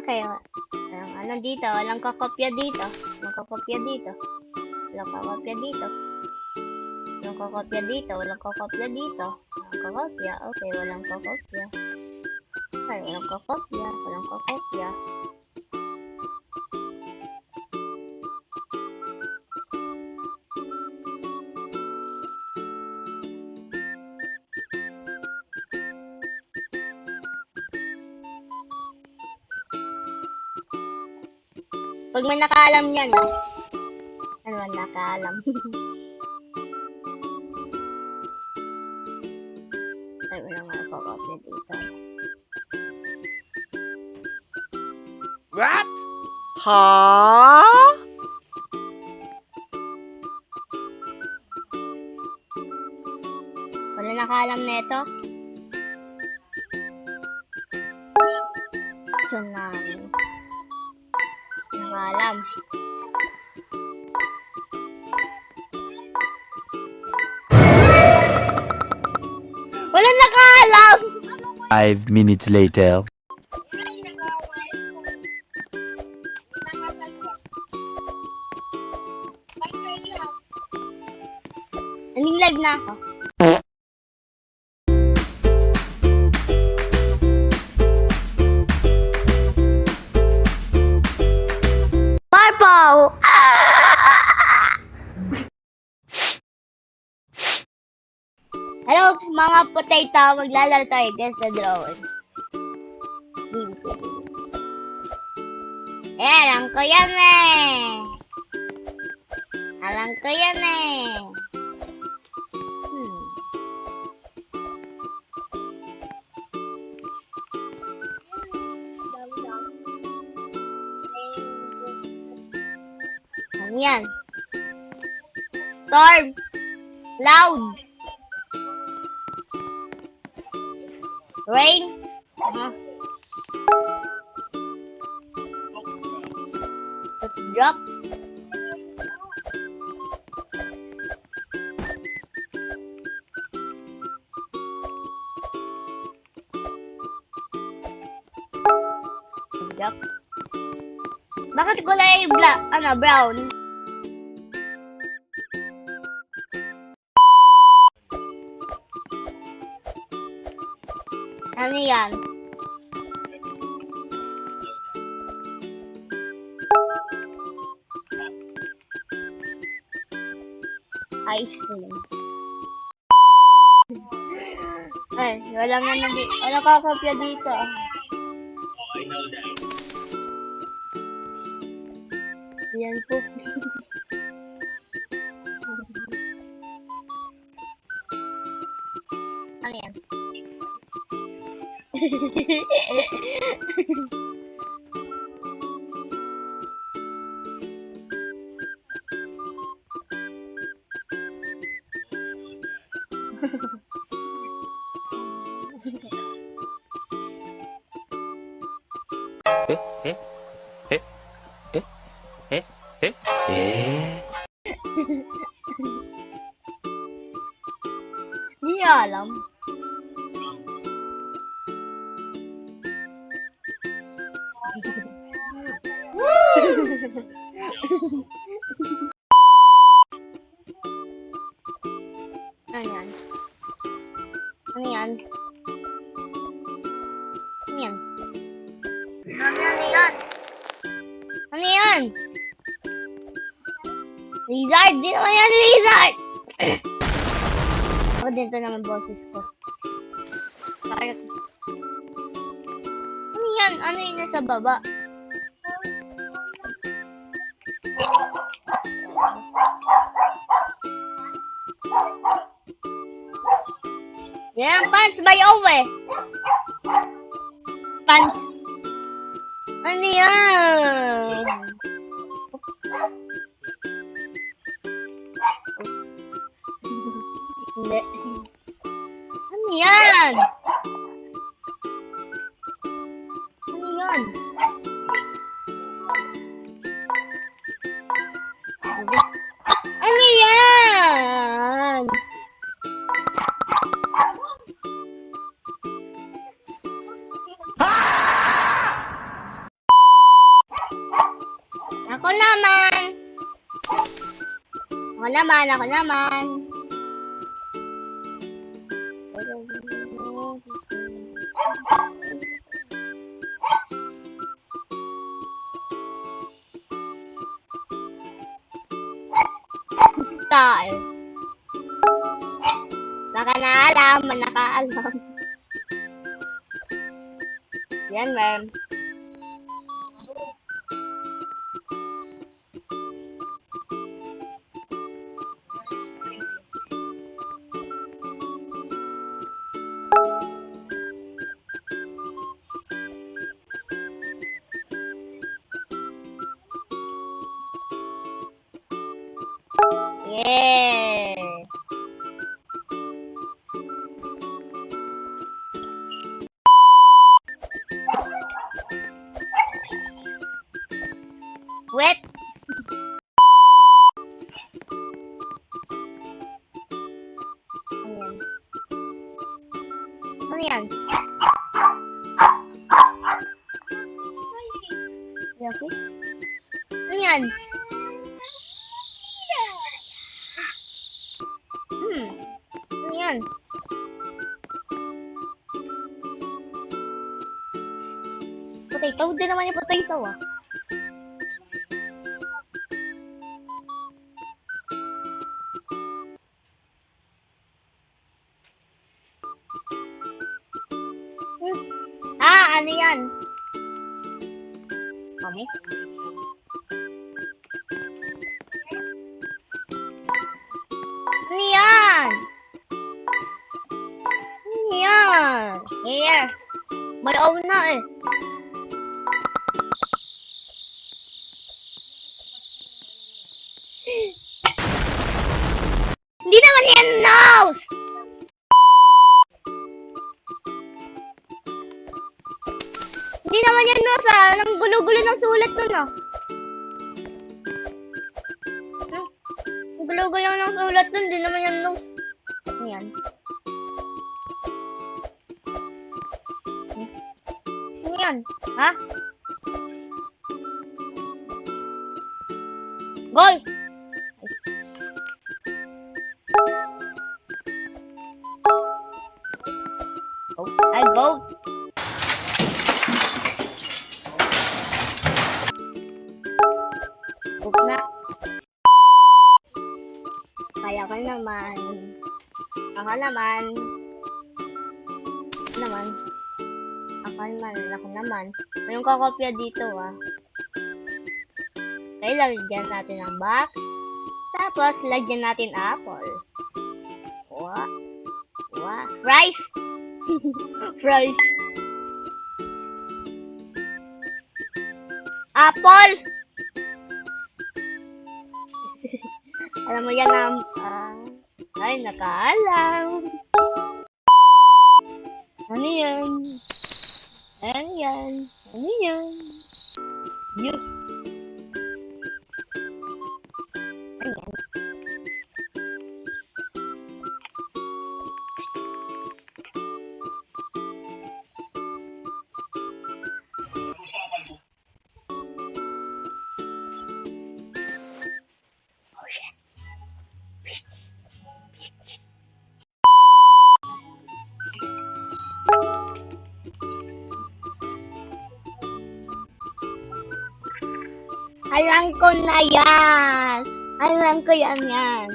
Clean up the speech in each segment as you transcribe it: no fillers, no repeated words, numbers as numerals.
Okay. Ano dito? Walang kakopya dito. Walang kakopya dito. Walang kakopya dito. Walang kakopya dito. Walang kakopya dito. Walang kakopya. Okay, walang kakopya. Okay, walang kakopya. Walang kakopya. Pag may nakaalam yan, ano man nakaalam? Ay, wala nga kakopya dito. What? Huh? Wala nakaalam nito? Tsunami. Nakaalam. Wala nakaalam! 5 minutes later. Aning live na ako. Purple! Hello mga potato, maglalaro tayo against the drone. Alam ko yan eh! Alam ko yan eh! Ano yan? Storm! Loud! Rain? Let's drop. Drop. Bakit kulay black? Ano, brown? Ano yan? Ice cream. Ay, walang ano dito. Wala kakopya dito. I know that. Yan po. Ano yan? Hindi niya alam. Ano yan? Ano yan? Ano yan? Ano yan? Ano yan? Lizard! Di naman yan lizard! Oh, dito naman boses ko. Bakit? Ano yan? Ano yung nasa baba? Yan, pants by Owe! Pants. Ano yan? Hindi. Ano yan? Ano yan? Ano yan? Ako naman. Ako naman, ako naman. Tayo. Baka naalam, nakaalam. Yan, ma'am. Yeah. Wet. Ano yan? Jellyfish? Ano yan? Ano yan? Potato? Hindi naman yung potato ah. Ano yan? Kami? Ano yan? Ano yan? Here. May own na eh. Hindi naman yan nose! Hindi naman yan nose ah. Ang gulo-gulo ng sulat nun ah. Ang gulo-gulo ng sulat nun. Hindi naman yan nose. Ano yan? Ano yan? Ha? Goal! Ay, go! Huwag na. Kaya ka naman. Ako naman. Ako naman. Ako naman. Anong kakopya dito ah? Okay, lagyan natin ang box. Tapos, lagyan natin apple. Wow. Wow. Rice! Rice. Apple! Alam mo yan ay, nakaalam. Ano yan? Ano yan? Ano yan? Yes. Ano yan? Alam ko na yan. Alam ko yan. Alam.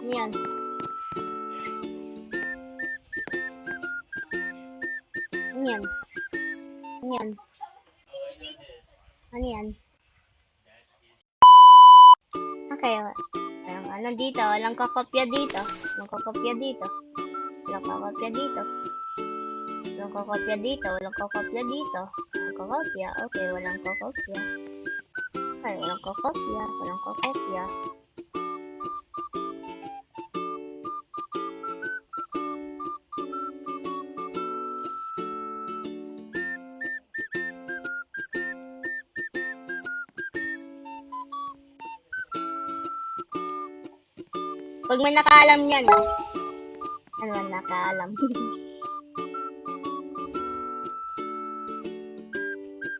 Yan. Yan. Yan. Ano yan? Okay. Ano dito? Walang kakopya dito. Walang kakopya dito. Walang kakopya dito. Walang kakopya dito. Walang kakopya dito. Walang kakopya. Okay, walang kakopya. Okay, walang kakopya. Walang kakopya. Pag may nakaalam yan, ah. Ano man nakaalam?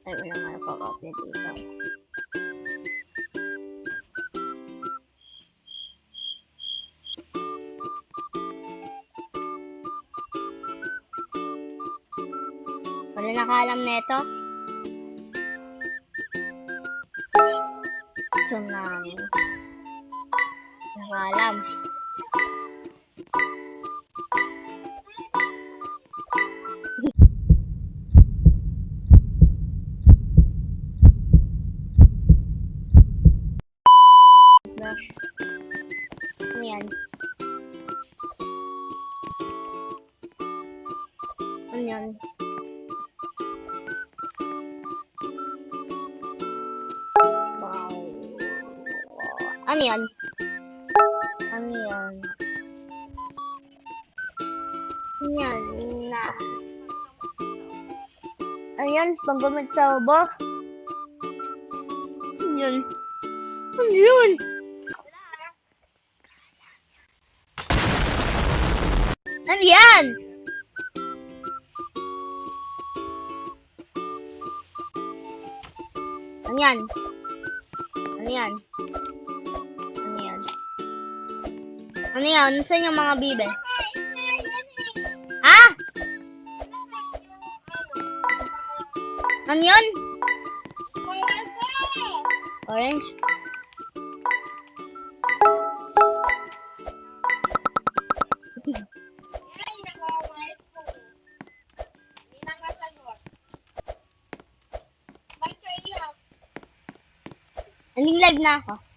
Ay, wala nga nakakopya dito. Wala nakaalam nito? Tsunami. Nakaalam. Gosh. Ano yan? Ano yan? Wow. Ano yan? Ano yan? Ano yan? Ano yan? Panggamit sa ubo? Ano yan? Ano yun? Ano yan? Ano yan? Ano yan? Ano yan? Ano yan? Saan yung mga bibe? Ha? Ano yun? Orange? Ending live na ako.